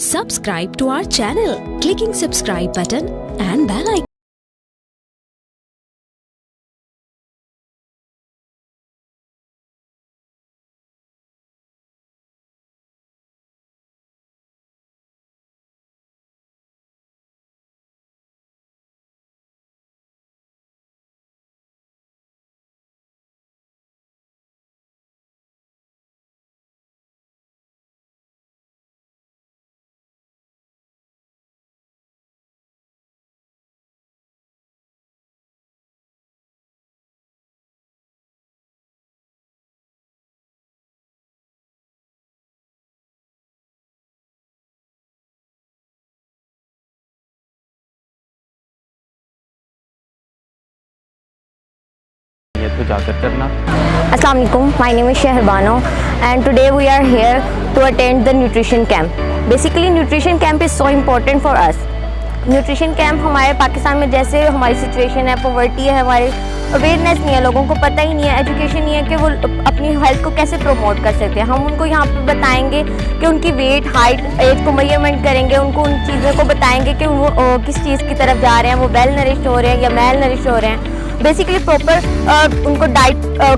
Subscribe to our channel, clicking subscribe button and bell icon. तो जाकर करना। Assalamu alaikum, my name is Shehrbano and today we are here to attend the nutrition camp. Basically nutrition camp is so important for us. Nutrition camp हमारे पाकिस्तान में जैसे हमारी situation है, poverty है, हमारे अवेयरनेस नहीं है, लोगों को पता ही नहीं है, एजुकेशन नहीं है कि वो अपनी हेल्थ को कैसे प्रमोट कर सकते हैं। हम उनको यहाँ पे बताएंगे कि उनकी वेट, हाइट, एज को मेजरमेंट करेंगे, उनको उन चीज़ों को बताएंगे कि वो किस चीज़ की तरफ जा रहे हैं, वो वेल नरिश्ड हो रहे हैं या मेल नरिश्ड हो रहे हैं। बेसिकली प्रॉपर उनको डाइट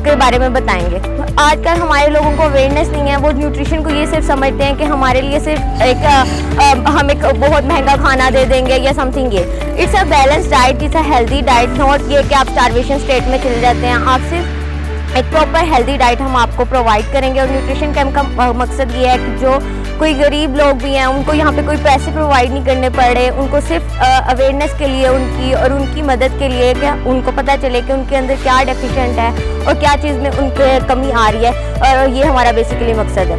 के बारे में बताएंगे। आजकल हमारे लोगों को अवेयरनेस नहीं है, वो न्यूट्रिशन को ये सिर्फ समझते हैं कि हमारे लिए सिर्फ एक हम एक बहुत महंगा खाना दे देंगे या समथिंग। ये it's a balance diet, it's a healthy diet, not ये कि आप स्टारवेशन स्टेट में चले जाते हैं। आप सिर्फ एक प्रॉपर हेल्दी डाइट हम आपको प्रोवाइड करेंगे। और न्यूट्रिशन कैंप का मकसद ये है कि जो कोई गरीब लोग भी हैं उनको यहाँ पे कोई पैसे प्रोवाइड नहीं करने पड़े, उनको सिर्फ अवेयरनेस के लिए उनकी और उनकी मदद के लिए कि उनको पता चले कि उनके अंदर क्या डेफिशिएंट है और क्या चीज़ में उनके कमी आ रही है, और ये हमारा बेसिकली मकसद है।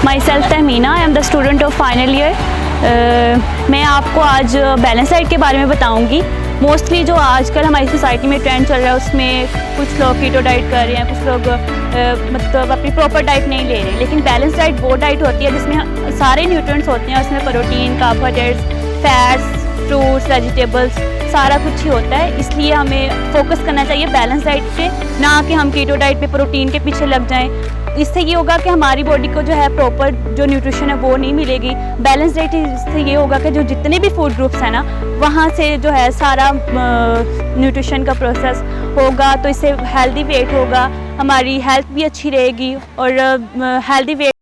My self Tahmina, I am the student of final year. मैं आपको आज बैलेंस डाइट के बारे में बताऊंगी। मोस्टली जो आजकल हमारी सोसाइटी में ट्रेंड चल रहा है उसमें कुछ लोग कीटो डाइट कर रहे हैं, कुछ लोग मतलब अपनी प्रॉपर डाइट नहीं ले रहे। लेकिन बैलेंस डाइट वो डाइट होती है जिसमें सारे न्यूट्रिएंट्स होते हैं, उसमें protein, carbohydrates, fats, fruits, vegetables, सारा कुछ ही होता है। इसलिए हमें फोकस करना चाहिए बैलेंस डाइट पे, ना कि हम कीटो डाइट पे प्रोटीन के पीछे लग जाएं। इससे ये होगा कि हमारी बॉडी को जो है प्रॉपर जो न्यूट्रिशन है वो नहीं मिलेगी। बैलेंस डाइट इससे ये होगा कि जो जितने भी फूड ग्रुप्स हैं ना, वहाँ से जो है सारा न्यूट्रिशन का प्रोसेस होगा, तो इससे हेल्दी वेट होगा, हमारी हेल्थ भी अच्छी रहेगी। और हेल्दी वेट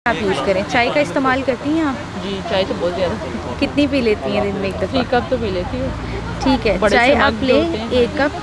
आप यूज़ करें। चाय का इस्तेमाल करती हैं आप? जी, चाय तो बहुत ज़्यादा। कितनी पी लेती हैं दिन में एक दफ़ा? 3 कप तो पी लेती हूँ। ठीक है, चाय आप लें 1 कप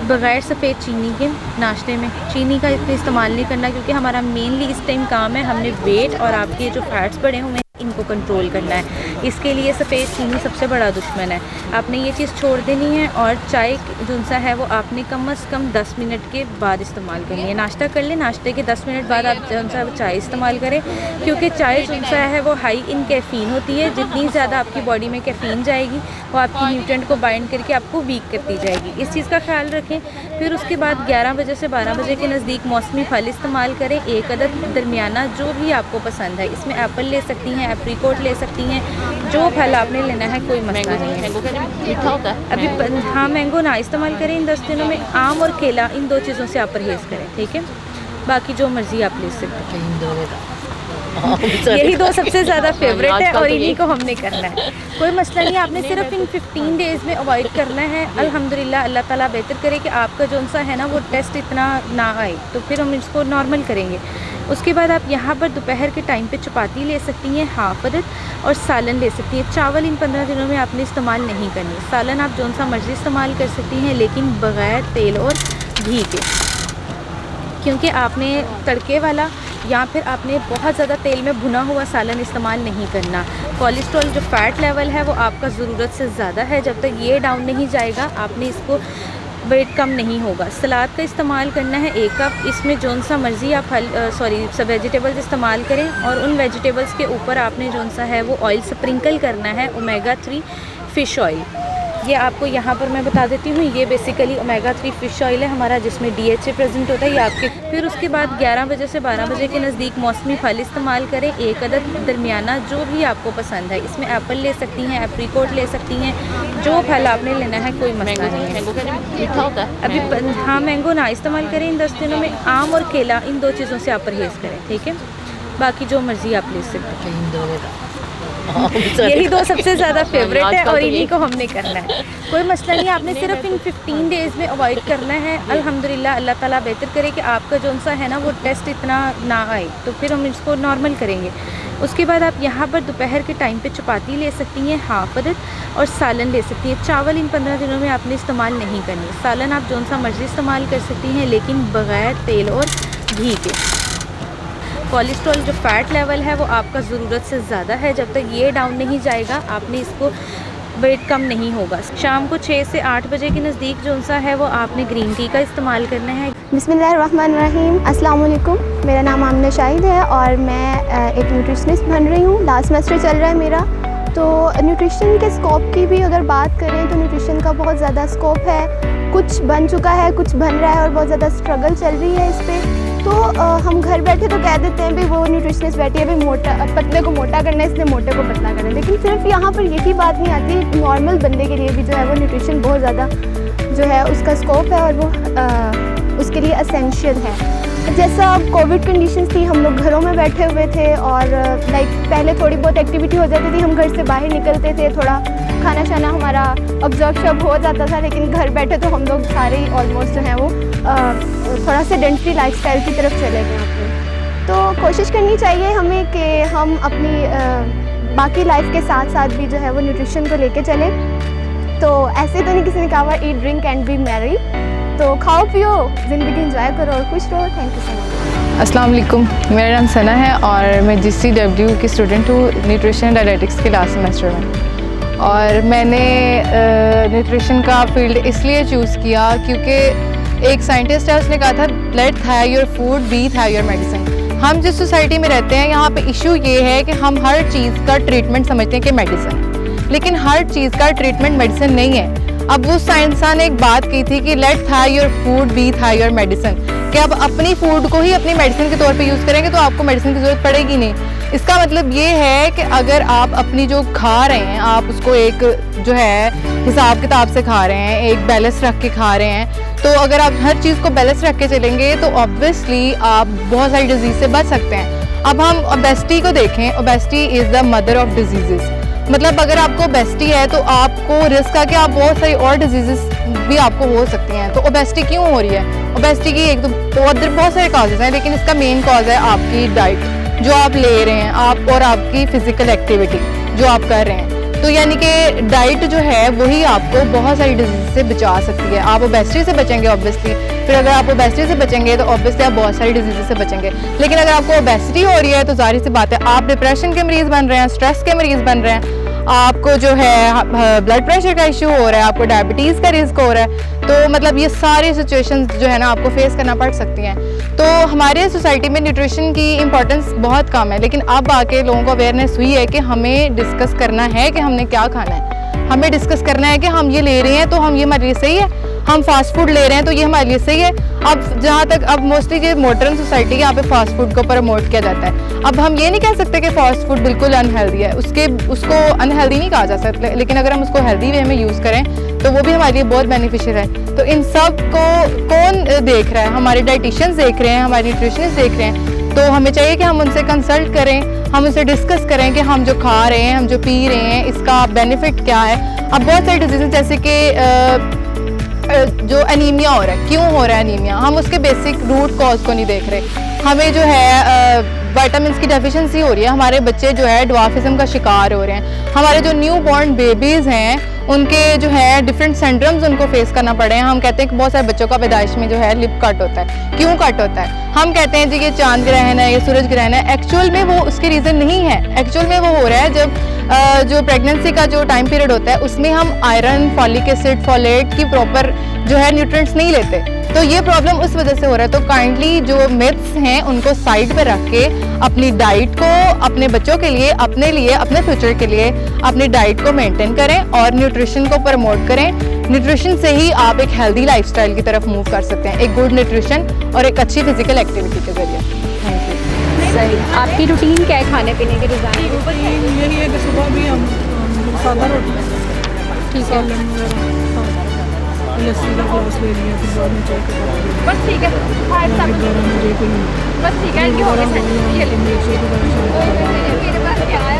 बग़ैर सफ़ेद चीनी के नाश्ते में। चीनी का इतना इस्तेमाल नहीं करना, क्योंकि हमारा मेनली इस टाइम काम है, हमने वेट और आपके जो फैट्स बढ़े हुए हैं इनको कंट्रोल करना है। इसके लिए सफ़ेद चीनी सबसे बड़ा दुश्मन है। आपने ये चीज़ छोड़ देनी है। और चाय जो सा है वो आपने कम से कम 10 मिनट के बाद इस्तेमाल करनी है। नाश्ता कर ले, नाश्ते के 10 मिनट बाद आप जो सा चाय इस्तेमाल करें, क्योंकि चाय जो सा है वो हाई इन कैफ़ीन होती है। जितनी ज़्यादा आपकी बॉडी में कैफ़ीन जाएगी वो आपकी न्यूट्रिएंट को बाइंड करके आपको वीक करती जाएगी। इस चीज़ का ख्याल रखें। फिर उसके बाद 11 बजे से 12 बजे के नज़दीक मौसमी फल इस्तेमाल करें, 1 अदद दरमियाना जो भी आपको पसंद है। इसमें एप्पल ले सकती हैं, एप्रीकोट ले सकती हैं, जो फल आपने लेना है कोई मसला नहीं है। मैंगो का मीठा होता है। अभी हाँ, मैंगो ना इस्तेमाल करें इन 10 दिनों में। आम और केला, इन 2 चीज़ों से आप परहेज़ करें, ठीक है। बाकी जो मर्ज़ी आप ले सकते हैं। यही 2 सबसे ज़्यादा फेवरेट है और इन्हीं को हमने करना है, कोई मसला नहीं। आपने सिर्फ इन 15 डेज़ में अवॉइड करना है। अल्हम्दुलिल्लाह अल्लाह ताला बेहतर करे कि आपका जो सा है ना वो टेस्ट इतना ना आए, तो फिर हम इसको नॉर्मल करेंगे। उसके बाद आप यहाँ पर दोपहर के टाइम पे चपाती ले सकती हैं, हाफ अदद, और सालन ले सकती हैं। चावल इन 15 दिनों में आपने इस्तेमाल नहीं करनी। सालन आप जो सा मर्ज़ी इस्तेमाल कर सकती हैं, लेकिन बग़ैर तेल और घी के, क्योंकि आपने तड़के वाला या फिर आपने बहुत ज़्यादा तेल में भुना हुआ सालन इस्तेमाल नहीं करना। कोलेस्ट्रॉल जो फ़ैट लेवल है वो आपका ज़रूरत से ज़्यादा है, जब तक ये डाउन नहीं जाएगा आपने इसको वेट कम नहीं होगा। सलाद का इस्तेमाल करना है 1 कप, इसमें जौन सा मर्ज़ी आप सब वेजिटेबल्स इस्तेमाल करें, और उन वेजिटेबल्स के ऊपर आपने जौन सा है वो ऑयल स्प्रिंकल करना है, ओमेगा 3 फ़िश ऑयल। ये आपको यहाँ पर मैं बता देती हूँ, ये बेसिकली ओमेगा 3 फ़िश ऑयल है हमारा, जिसमें DHA प्रेजेंट होता है। ये आपके फिर उसके बाद 11 बजे से 12 बजे के नज़दीक मौसमी फल इस्तेमाल करें, 1 अदद दरमियाना, जो भी आपको पसंद है। इसमें एप्पल ले सकती हैं, एप्रीकोट ले सकती हैं, जो फल आपने लेना है कोई मसला नहीं है। मैंगो का मीठा होता है। अभी हाँ, मैंगो ना इस्तेमाल करें इन 10 दिनों में। आम और केला, इन 2 चीज़ों से आप परहेज़ करें, ठीक है। बाकी जो मर्ज़ी आप ले सकते हैं। यही 2 सबसे ज़्यादा फेवरेट है और इन्हीं को हमने करना है, कोई मसला नहीं। आपने सिर्फ इन 15 डेज़ में अवॉइड करना है। अल्हम्दुलिल्लाह अल्लाह ताला बेहतर करे कि आपका जो सा है ना वो टेस्ट इतना ना आए, तो फिर हम इसको नॉर्मल करेंगे। उसके बाद आप यहाँ पर दोपहर के टाइम पे चपाती ले सकती हैं, हाफ अदद, और सालन ले सकती हैं। चावल इन 15 दिनों में आपने इस्तेमाल नहीं करनी। सालन आप जो सा मर्ज़ी इस्तेमाल कर सकती हैं, लेकिन बग़ैर तेल और घी के। कोलेस्ट्रॉल जो फ़ैट लेवल है वो आपका ज़रूरत से ज़्यादा है, जब तक ये डाउन नहीं जाएगा आपने इसको वेट कम नहीं होगा। शाम को 6 से 8 बजे के नज़दीक जो सा है वो आपने ग्रीन टी का इस्तेमाल करना है। बिस्मिल्लाहिर्रहमानिर्रहीम, अस्सलाम वालेकुम। मेरा नाम आमना शाहिद है और मैं एक न्यूट्रिशनिस्ट बन रही हूँ। लास्ट सेमेस्टर चल रहा है मेरा। तो न्यूट्रिशन के स्कोप की भी अगर बात करें तो न्यूट्रिशन का बहुत ज़्यादा स्कोप है, कुछ बन चुका है, कुछ बन रहा है और बहुत ज़्यादा स्ट्रगल चल रही है इस पर। तो हम घर बैठे तो कह देते हैं भाई वो न्यूट्रिशनिस्ट बैठी है, भाई पतले को मोटा करना है, इसलिए मोटे को पतला करना है, लेकिन सिर्फ यहाँ पर यही बात नहीं आती। नॉर्मल बंदे के लिए भी जो है वो न्यूट्रिशन बहुत ज़्यादा जो है उसका स्कोप है और वो उसके लिए असेंशियल है। जैसा कोविड कंडीशंस थी, हम लोग घरों में बैठे हुए थे और लाइक पहले थोड़ी बहुत एक्टिविटी हो जाती थी, हम घर से बाहर निकलते थे, थोड़ा खाना शाना हमारा ऑब्जॉर्ब हो जाता था, लेकिन घर बैठे तो हम लोग सारे ही ऑलमोस्ट जो हैं वो थोड़ा सेडेंटरी लाइफस्टाइल की तरफ चले गए अपने। तो कोशिश करनी चाहिए हमें कि हम अपनी बाकी लाइफ के साथ साथ भी जो है वो न्यूट्रिशन को लेके चलें। तो ऐसे तो नहीं किसी ने कहा हुआ eat drink and B Mary, तो खाओ पियो, ज़िंदगी एंजॉय करो और खुश रहो। Thank you so much. अस्सलाम वालेकुम, मेरा नाम सना है और मैं GCW की स्टूडेंट हूँ, न्यूट्रिशन डायरेटिक्स के लास्ट सेमेस्टर में। और मैंने न्यूट्रिशन का फील्ड इसलिए चूज़ किया क्योंकि एक साइंटिस्ट है, उसने कहा था late Thai your food B Thai your medicine. हम जिस सोसाइटी में रहते हैं यहाँ पे इशू ये है कि हम हर चीज़ का ट्रीटमेंट समझते हैं कि मेडिसिन है, लेकिन हर चीज़ का ट्रीटमेंट मेडिसिन नहीं है। अब उस साइंसदान ने एक बात की थी कि late Thai your food B Thai your medicine, कि आप अपनी फूड को ही अपनी मेडिसिन के तौर पे यूज़ करेंगे तो आपको मेडिसिन की ज़रूरत पड़ेगी नहीं। इसका मतलब ये है कि अगर आप अपनी जो खा रहे हैं आप उसको एक जो है हिसाब किताब से खा रहे हैं, एक बैलेंस रख के खा रहे हैं, तो अगर आप हर चीज़ को बैलेंस रख के चलेंगे तो ऑब्वियसली आप बहुत सारी डिजीज़ से बच सकते हैं। अब हम ओबेसिटी को देखें, obesity is the mother of disease. मतलब अगर आपको ओबेसिटी है तो आपको रिस्क है कि आप बहुत सारी और डिजीज़ भी आपको हो सकती हैं। तो ओबेसिटी क्यों हो रही है? ओबेसिटी की एक तो बहुत सारे काजेज़ हैं, लेकिन इसका मेन कॉज है आपकी डाइट जो आप ले रहे हैं, आप और आपकी फ़िज़िकल एक्टिविटी जो आप कर रहे हैं। तो यानी कि डाइट जो है वही आपको बहुत सारी डिजीज़ से बचा सकती है। आप ओबेसिटी से बचेंगे ऑब्वियसली, फिर अगर आप ओबेसिटी से बचेंगे तो ऑब्वियसली आप बहुत सारी डिजीज़ से बचेंगे। लेकिन अगर आपको ओबेसिटी हो रही है तो जाहिर सी बात है आप डिप्रेशन के मरीज़ बन रहे हैं, स्ट्रेस के मरीज़ बन रहे हैं, आपको जो है ब्लड प्रेशर का इशू हो रहा है, आपको डायबिटीज़ का रिस्क हो रहा है। तो मतलब ये सारी सिचुएशंस जो है ना आपको फेस करना पड़ सकती हैं। तो हमारे सोसाइटी में न्यूट्रिशन की इम्पोर्टेंस बहुत कम है, लेकिन अब आके लोगों को अवेयरनेस हुई है कि हमें डिस्कस करना है कि हमने क्या खाना है, हमें डिस्कस करना है कि हम ये ले रहे हैं तो हम ये हमारे लिए सही है। हम फास्ट फूड ले रहे हैं तो ये हमारे लिए सही है। अब जहाँ तक अब मोस्टली ये मॉडर्न सोसाइटी यहाँ पे फास्ट फूड को प्रमोट किया जाता है। अब हम ये नहीं कह सकते कि फास्ट फूड बिल्कुल अनहेल्दी है, उसको अनहेल्दी नहीं कहा जा सकता, लेकिन अगर हम उसको हेल्दी वे में यूज़ करें तो वो भी हमारे लिए बहुत बेनिफिशियल है। तो इन सब को कौन देख रहा है? हमारे डाइटिशियंस देख रहे हैं, हमारे न्यूट्रिशनिस्ट देख रहे हैं। तो हमें चाहिए कि हम उनसे कंसल्ट करें, हम उनसे डिस्कस करें कि हम जो खा रहे हैं, हम जो पी रहे हैं, इसका बेनिफिट क्या है। अब बहुत सारे डिजीज़ जैसे कि जो एनीमिया हो रहा है, क्यों हो रहा है एनीमिया, हम उसके बेसिक रूट कॉज को नहीं देख रहे। हमें जो है विटामिन्स की डेफिशिएंसी हो रही है, हमारे बच्चे जो है ड्वार्फिज्म का शिकार हो रहे हैं। हमारे जो न्यू बॉर्न बेबीज़ हैं उनके जो है डिफरेंट सिंड्रोम्स उनको फेस करना पड़े हैं। हम कहते हैं कि बहुत सारे बच्चों का पैदाइश में जो है लिप कट होता है। क्यों कट होता है? हम कहते हैं जी ये चांद ग्रहण है, ये सूरज ग्रहण है। एक्चुअल में वो उसके रीज़न नहीं है। एक्चुअल में वो हो रहा है जब जो प्रेगनेंसी का जो टाइम पीरियड होता है उसमें हम आयरन, फॉलिक एसिड, फॉलेट की प्रॉपर जो है न्यूट्रिएंट्स नहीं लेते, तो ये प्रॉब्लम उस वजह से हो रहा है। तो काइंडली जो मिथ्स हैं उनको साइड पे रख के अपनी डाइट को अपने बच्चों के लिए, अपने लिए, अपने फ्यूचर के लिए अपनी डाइट को मेंटेन करें और न्यूट्रिशन को प्रमोट करें। न्यूट्रिशन से ही आप एक हेल्दी लाइफस्टाइल की तरफ मूव कर सकते हैं, एक गुड न्यूट्रिशन और एक अच्छी फिजिकल एक्टिविटी के जरिए। Thank you. सही, आपकी रूटीन क्या है खाने पीने के डिज़ाइन? यही है कि सुबह भी हम सादा रोटी, ठीक है, लस्सी का ग्लास ले लिया, फिर बाद में चाय का कप, बस ठीक है, बस ठीक है, ये हो गया सर, ये ले मेरे पास क्या है?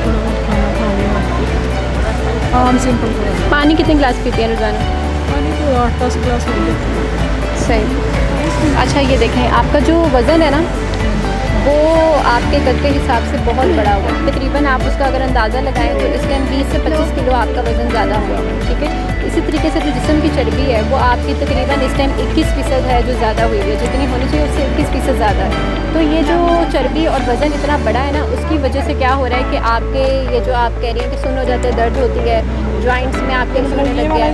आम सिंपल खाना। पानी कितने गिलास पीती हैं रोज़ाना? पानी तो 8-10 गिलास हो गया। सही। अच्छा ये देखें, आपका जो वज़न है ना वो आपके कद के हिसाब से बहुत बड़ा हुआ है। तकरीबन आप उसका अगर अंदाज़ा लगाएं तो इस टाइम 20 से 25 किलो आपका वज़न ज़्यादा हुआ है, ठीक है। इसी तरीके से जो जिस्म की चर्बी है वो आपकी तकरीबन इस टाइम 21% है, जो ज़्यादा हुई है। जितनी होनी चाहिए उससे 21% ज़्यादा है। तो ये जो चर्बी और वज़न इतना बड़ा है ना, उसकी वजह से क्या हो रहा है कि आपके ये जो आप कह रही हैं कि सुन हो जाते हैं, दर्द होती है, जॉइंट्स में आपके होने लग गया है।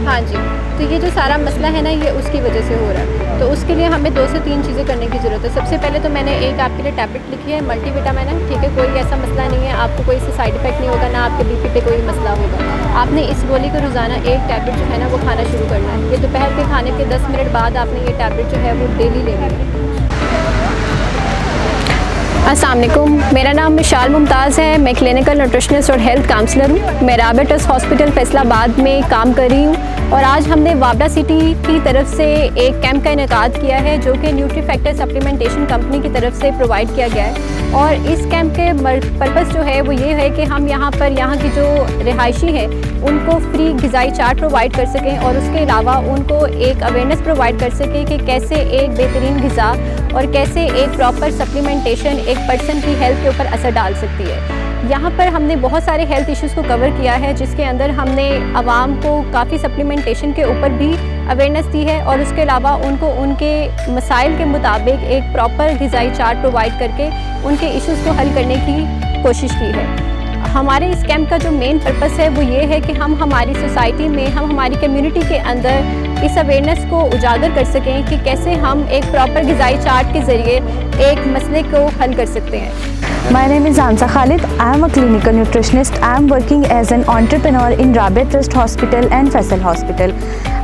हाँ जी, तो ये जो सारा मसला है ना ये उसकी वजह से हो रहा है। तो उसके लिए हमें 2 से 3 चीज़ें करने की ज़रूरत है। सबसे पहले तो मैंने एक आपके लिए टैबलेट लिखी है, मल्टीविटामिन है, ठीक है। कोई ऐसा मसला नहीं है, आपको कोई इससे साइड इफेक्ट नहीं होगा, ना आपके बीपी पे कोई मसला होगा। आपने इस गोली को रोज़ाना एक टैबलेट जो है ना वो खाना शुरू करना है। ये दोपहर के खाने के 10 मिनट बाद आपने ये टैबलेट जो है वो डेली लेनी है। अस्सलाम वालेकुम, मेरा नाम मिशाल मुमताज़ है। मैं क्लिनिकल न्यूट्रिशनिस्ट और हेल्थ काउंसलर हूँ। मैं राबिया ट्रस्ट हॉस्पिटल फैसलाबाद में काम कर रही हूँ और आज हमने वाबडा सिटी की तरफ से एक कैंप का इनेकाद किया है जो कि न्यूट्री फैक्टर सप्लीमेंटेशन कंपनी की तरफ से प्रोवाइड किया गया है। और इस कैंप के पर्पस जो है वो ये है कि हम यहाँ पर यहाँ की जो रिहायशी है उनको फ्री ग़िज़ाई चार्ट प्रोवाइड कर सकें और उसके अलावा उनको एक अवेयरनेस प्रोवाइड कर सकें कि कैसे एक बेहतरीन ग़िज़ा और कैसे एक प्रॉपर सप्लीमेंटेशन एक पर्सन की हेल्थ के ऊपर असर डाल सकती है। यहाँ पर हमने बहुत सारे हेल्थ इश्यूज़ को कवर किया है जिसके अंदर हमने आवाम को काफ़ी सप्लीमेंटेशन के ऊपर भी अवेयरनेस दी है और उसके अलावा उनको उनके मसाइल के मुताबिक एक प्रॉपर ग़िज़ाई चार्ट प्रोवाइड करके उनके इश्यूज़ को हल करने की कोशिश की है। हमारे इस कैंप का जो मेन पर्पस है वो ये है कि हम हमारी सोसाइटी में, हम हमारी कम्युनिटी के अंदर इस अवेयरनेस को उजागर कर सकें कि कैसे हम एक प्रॉपर ग़िज़ाई चार्ट के ज़रिए एक मसले को हल कर सकते हैं। My name is Ansa Khalid. I am a clinical nutritionist. I am working as an entrepreneur in Rabia Trust Hospital and Faisal Hospital.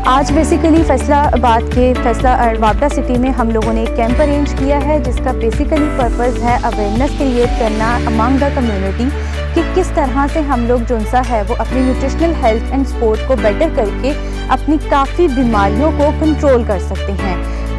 आज बेसिकली फैसलाबाद के वाबडा सिटी में हम लोगों ने एक कैंप अरेंज किया है जिसका बेसिकली पर्पस है अवेयरनेस क्रिएट करना अमंग द कम्युनिटी कि किस तरह से हम लोग जो सा है वो अपनी न्यूट्रिशनल हेल्थ एंड स्पोर्ट को बेटर करके अपनी काफ़ी बीमारियों को कंट्रोल कर सकते हैं।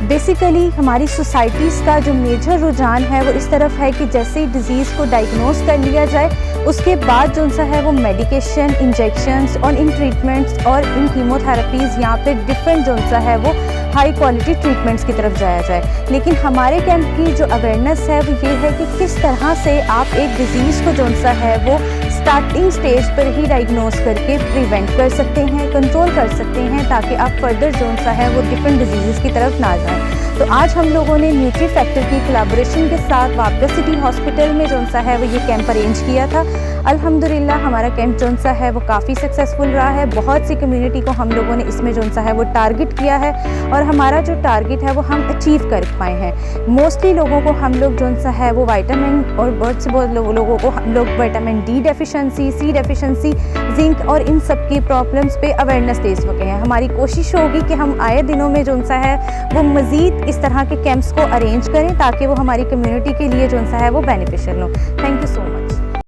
बेसिकली हमारी सोसाइटीज़ का जो मेजर रुझान है वो इस तरफ है कि जैसे ही डिज़ीज़ को डायग्नोस कर लिया जाए उसके बाद जो सा है वो मेडिकेशन, इंजेक्शंस और इन ट्रीटमेंट्स और इन कीमोथेरेपीज़ यहाँ पे डिफरेंट जो सा है वो हाई क्वालिटी ट्रीटमेंट्स की तरफ जाया जाए। लेकिन हमारे कैंप की जो अवेयरनेस है वो ये है कि किस तरह से आप एक डिज़ीज़ को जो सा है वो स्टार्टिंग स्टेज पर ही डायग्नोस करके प्रिवेंट कर सकते हैं, कंट्रोल कर सकते हैं ताकि आप फर्दर जो सा है वो डिफरेंट डिजीज़ की तरफ ना जाएं। तो आज हम लोगों ने न्यूट्री फैक्टर की कोलैबोरेशन के साथ वाबडा सिटी हॉस्पिटल में जो सा है वो ये कैंप अरेंज किया था। अल्हम्दुलिल्लाह हमारा कैंप जोन सा है वो काफ़ी सक्सेसफुल रहा है। बहुत सी कम्युनिटी को हम लोगों ने इसमें जोन सा है वो टारगेट किया है और हमारा जो टारगेट है वो हम अचीव कर पाए हैं। मोस्टली लोगों को हम लोग जोन सा है वो विटामिन और बहुत से लोगों को हम लोग विटामिन डी डेफिशिएंसी, सी डेफिशिएंसी, जिंक और इन सब की प्रॉब्लम्स पे अवेयरनेस दे सके हैं। हमारी कोशिश होगी कि हम आए दिनों में जोन सा है वो मज़ीद इस तरह के कैंप्स को अरेंज करें ताकि वो हमारी कम्युनिटी के लिए जोन सा है वो बेनिफिशियल हो। Thank you so much.